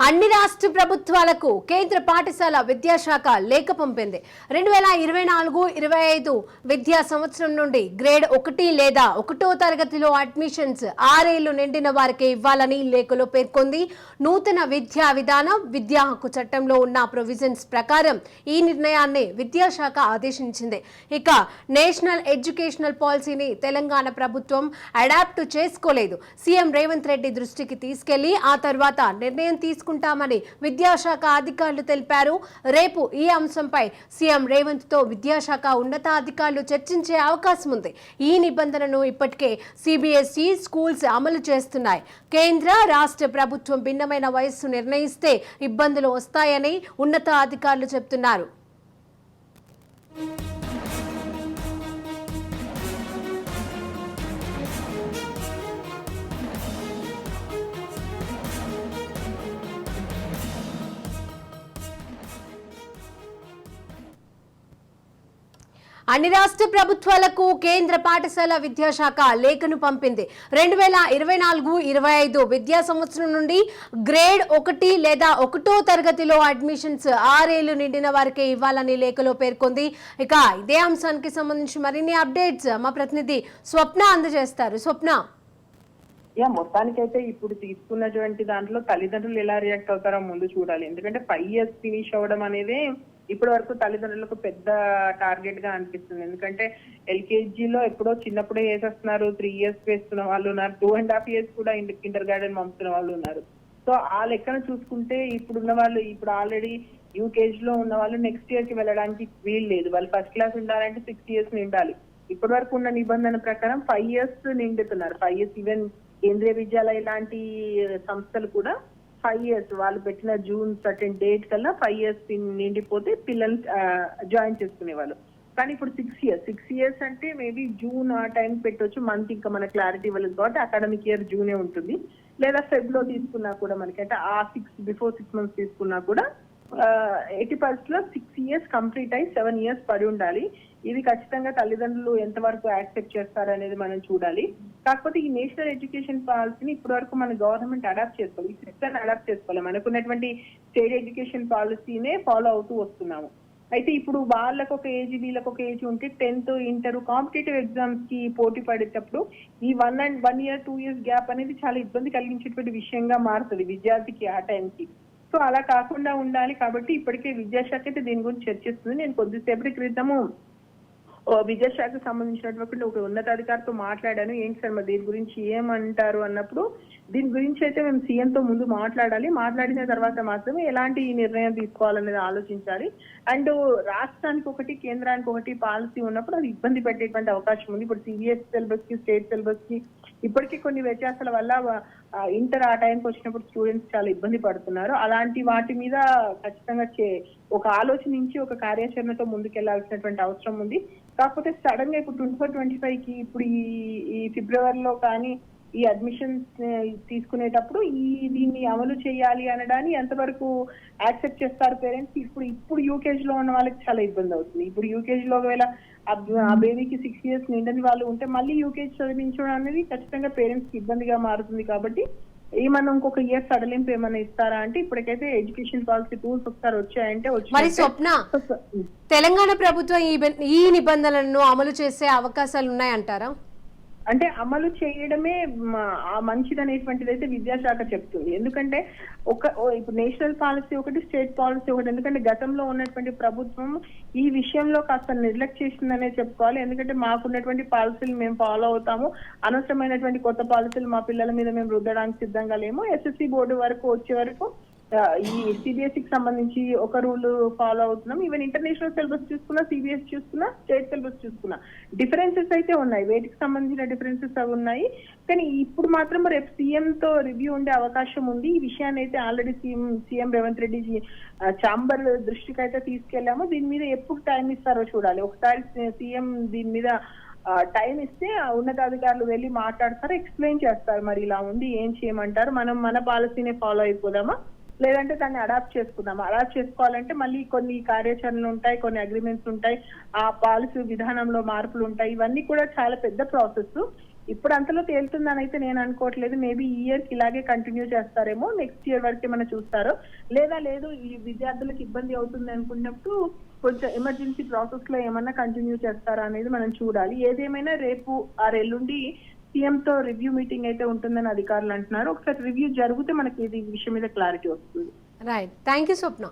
అన్ని రాష్ట్ర ప్రభుత్వాలకు కేంద్ర పాఠశాల విద్యాశాఖ లేఖ పంపింది. 2024-25 విద్యా సంవత్సరం నుండి గ్రేడ్ 1 లేదా 1వ తరగతిలో అడ్మిషన్స్ 6 ఏళ్లు నిండిన వారికి ఇవ్వాలని లేఖలో పేర్కొంది. నూతన విద్యా విధానం, విద్యా హక్కు చట్టంలో ఉన్న ప్రొవిజన్స్ ప్రకారం ఈ నిర్ణయాన్ని విద్యాశాఖ ఆదేశించింది. ఇక నేషనల్ ఎడ్యుకేషనల్ పాలసీని తెలంగాణ ప్రభుత్వం అడాప్ట్ చేసుకోలేదు. సీఎం రేవంత్ రెడ్డి దృష్టికి తీసుకెళ్లి ఆ తర్వాత నిర్ణయం తీసుకుంటామని విద్యాశాఖ అధికారులు తెలిపారు. రేపు ఈ అంశంపై సీఎం రేవంత్ తో విద్యాశాఖ ఉన్నతాధికారులు చర్చించే అవకాశం ఉంది. ఈ నిబంధనను ఇప్పటికే సిబిఎస్ఈ స్కూల్స్ అమలు చేస్తున్నాయి. కేంద్ర రాష్ట్ర ప్రభుత్వం భిన్నమైన వయస్సు నిర్ణయిస్తే ఇబ్బందులు వస్తాయని ఉన్నతాధికారులు చెబుతున్నారు. అన్ని రాష్ట్ర ప్రభుత్వాలకు కేంద్ర పాఠశాల విద్యాశాఖ లేఖను పంపింది. 2024-25 విద్యా సంవత్సరం నుండి గ్రేడ్ 1 లేదా 1వ తరగతిలో అడ్మిషన్స్ 6 ఏళ్లు నిండిన వారికి ఇవ్వాలని లేఖలో పేర్కొంది. ఇక ఇదే అంశానికి సంబంధించి మరిన్ని అప్డేట్స్ మా ప్రతినిధి స్వప్న అందజేస్తారు. స్వప్న, మొత్తానికైతే ఇప్పుడు తీసుకున్నటువంటి దాంట్లో తల్లిదండ్రులు ఎలా రియాక్ట్ అవుతారో ముందు చూడాలి. ఎందుకంటే 5 years ఫినిష్ అవ్వడం అనేది ఇప్పటి వరకు తల్లిదండ్రులకు పెద్ద టార్గెట్ గా అనిపిస్తుంది. ఎందుకంటే ఎల్కేజీలో ఎప్పుడో చిన్నప్పుడే వేసేస్తున్నారు, 3 years వేస్తున్న వాళ్ళు ఉన్నారు, 2.5 years కూడా కిండర్ గార్డెన్ పంపుతున్న వాళ్ళు ఉన్నారు. సో ఆ లెక్కన చూసుకుంటే ఇప్పుడున్న వాళ్ళు ఇప్పుడు ఆల్రెడీ యూకేజీ లో ఉన్న వాళ్ళు నెక్స్ట్ ఇయర్ కి వెళ్ళడానికి వీలు లేదు. వాళ్ళు ఫస్ట్ క్లాస్ ఉండాలంటే 6 years నిండాలి. ఇప్పటి వరకు ఉన్న నిబంధన ప్రకారం 5 years నిండుతున్నారు. 5 years even Kendriya Vidyalaya లాంటి సంస్థలు కూడా 5 years వాళ్ళు పెట్టిన జూన్ సర్టెన్ డేట్ కల్లా 5 years నిండిపోతే పిల్లలు జాయిన్ చేసుకునే వాళ్ళు. కానీ ఇప్పుడు 6 years అంటే మేబీ జూన్ ఆ టైం పెట్టవచ్చు. మంత్ ఇంకా మన క్లారిటీ ఇవ్వలేదు కాబట్టి అకాడమిక్ ఇయర్ జూనే ఉంటుంది. లేదా ఫెబ్ లో తీసుకున్నా కూడా మనకి అంటే ఆ బిఫోర్ 6 months తీసుకున్నా కూడా 80% లో 6 years కంప్లీట్ అయ్యి 7 years పడి ఉండాలి. ఇది ఖచ్చితంగా తల్లిదండ్రులు ఎంతవరకు యాక్సెప్ట్ చేస్తారు అనేది మనం చూడాలి. కాకపోతే ఈ నేషనల్ ఎడ్యుకేషన్ పాలసీని ఇప్పటి వరకు మన గవర్నమెంట్ అడాప్ట్ చేసుకోవాలి, ఈ సిస్టమ్ అడాప్ట్ చేసుకోవాలి. మనకున్నటువంటి స్టేట్ ఎడ్యుకేషన్ పాలసీనే ఫాలో అవుతూ వస్తున్నాము. అయితే ఇప్పుడు వాళ్ళకు ఒక ఏజ్ వీళ్ళకు ఒక ఏజ్ ఉంటే 10th, ఇంటర్ కాంపిటేటివ్ ఎగ్జామ్స్ కి పోటీ పడేటప్పుడు ఈ 1 year 2 years గ్యాప్ అనేది చాలా ఇబ్బంది కలిగించేటువంటి విషయంగా మారుతుంది విద్యార్థికి ఆ టైంకి. సో అలా కాకుండా ఉండాలి కాబట్టి ఇప్పటికే విద్యాశాఖ అయితే దీని గురించి చర్చిస్తుంది. నేను కొద్దిసేపటి క్రితము విద్యాశాఖకు సంబంధించినటువంటి ఒక ఉన్నతాధికారితో మాట్లాడాను. ఏంటి సార్ మరి దీని గురించి ఏమంటారు అన్నప్పుడు, దీని గురించి అయితే మేము సీఎం తో ముందు మాట్లాడాలి, మాట్లాడిన తర్వాత మాత్రమే ఎలాంటి నిర్ణయం తీసుకోవాలనేది ఆలోచించాలి. అండ్ రాష్ట్రానికి ఒకటి కేంద్రానికి ఒకటి పాలసీ ఉన్నప్పుడు అది ఇబ్బంది పెట్టేటువంటి అవకాశం ఉంది. ఇప్పుడు సిబిఎస్ఈ సిలబస్ కి స్టేట్ సిలబస్ కి ఇప్పటికీ కొన్ని వ్యత్యాసాల వల్ల ఇంటర్ ఆ టైంకి వచ్చినప్పుడు స్టూడెంట్స్ చాలా ఇబ్బంది పడుతున్నారు. అలాంటి వాటి మీద ఖచ్చితంగా ఒక ఆలోచనించి ఒక కార్యాచరణతో ముందుకెళ్లాల్సినటువంటి అవసరం ఉంది. కాకపోతే సడన్ గా ఇప్పుడు 24-25 కి ఇప్పుడు ఈ ఫిబ్రవరిలో కానీ ఈ అడ్మిషన్స్ తీసుకునేటప్పుడు దీన్ని అమలు చేయాలి అనడాన్ని ఎంతవరకు యాక్సెప్ట్ చేస్తారు పేరెంట్స్. ఇప్పుడు యూకేజీ లో ఉన్న వాళ్ళకి చాలా ఇబ్బంది అవుతుంది. ఇప్పుడు యూకేజీలో ఒకవేళ ఆ బేబీకి 6 years నిండని వాళ్ళు ఉంటే మళ్ళీ యూకేజీ చదివించడం అనేది ఖచ్చితంగా పేరెంట్స్ కి ఇబ్బందిగా మారుతుంది. కాబట్టి ఏమన్నా ఇంకొక ఇయర్ సడలింపు ఏమన్నా ఇస్తారా అంటే ఇప్పటికైతే ఎడ్యుకేషన్ పాలసీ టూల్స్ ఒకసారి వచ్చాయంటే మరి స్వప్న, తెలంగాణ ప్రభుత్వం ఈ నిబంధనలను అమలు చేసే అవకాశాలు ఉన్నాయంటారా? అంటే అమలు చేయడమే మంచిదనేటువంటిది అయితే విద్యాశాఖ చెప్తుంది. ఎందుకంటే ఇప్పుడు నేషనల్ పాలసీ ఒకటి, స్టేట్ పాలసీ ఒకటి. ఎందుకంటే గతంలో ఉన్నటువంటి ప్రభుత్వం ఈ విషయంలో కాస్త నెగ్లెక్ట్ చేసిందనే చెప్పుకోవాలి. ఎందుకంటే మాకున్నటువంటి పాలసీలు మేము ఫాలో అవుతాము, అనవసరమైనటువంటి కొత్త పాలసీలు మా పిల్లల మీద మేము రుద్దడానికి సిద్ధంగా లేము. ఎస్ఎస్సి బోర్డు వరకు వచ్చే వరకు ఈ సిబిఎస్ఈకి సంబంధించి ఒక రూల్ ఫాలో అవుతున్నాం. ఈవెన్ ఇంటర్నేషనల్ సిలబస్ చూసుకున్నా, సిబిఎస్ చూసుకున్నా, స్టేట్ సిలబస్ చూసుకున్నా డిఫరెన్సెస్ అయితే ఉన్నాయి. వేటికి సంబంధించిన డిఫరెన్సెస్ అవి ఉన్నాయి. కానీ ఇప్పుడు మాత్రం రేపు సీఎం తో రివ్యూ ఉండే అవకాశం ఉంది. ఈ విషయాన్ని అయితే already CM Revanth Reddy chamber దృష్టికి అయితే తీసుకెళ్లాము. దీని మీద ఎప్పుడు టైం ఇస్తారో చూడాలి. ఒకసారి సీఎం దీని మీద టైం ఇస్తే ఉన్నతాధికారులు వెళ్ళి మాట్లాడతారు, ఎక్స్ప్లెయిన్ చేస్తారు. మరి ఇలా ఉంది, ఏం చేయమంటారు, మనం మన పాలసీనే ఫాలో అయిపోదామా లేదంటే దాన్ని అడాప్ట్ చేసుకుందాం. అడాప్ట్ చేసుకోవాలంటే మళ్ళీ కొన్ని కార్యాచరణలు ఉంటాయి, కొన్ని అగ్రిమెంట్స్ ఉంటాయి, ఆ పాలసీ విధానంలో మార్పులు ఉంటాయి. ఇవన్నీ కూడా చాలా పెద్ద ప్రాసెస్. ఇప్పుడు అంతలో తేలుతుందని అయితే నేను అనుకోవట్లేదు. మేబీ ఈ ఇయర్ కి ఇలాగే కంటిన్యూ చేస్తారేమో, నెక్స్ట్ ఇయర్ వరకు ఏమైనా చూస్తారో, లేదు ఈ విద్యార్థులకు ఇబ్బంది అవుతుంది అనుకున్నప్పుడు కొంచెం ఎమర్జెన్సీ ప్రాసెస్ లో ఏమన్నా కంటిన్యూ చేస్తారా అనేది మనం చూడాలి. ఏదేమైనా రేపు ఎల్లుండి సీఎం తో రివ్యూ మీటింగ్ అయితే ఉంటుందని అధికారులు అంటున్నారు. ఒకసారి రివ్యూ జరిగితే మనకి ఇది విషయం మీద క్లారిటీ వస్తుంది. Right, thank you Swapna.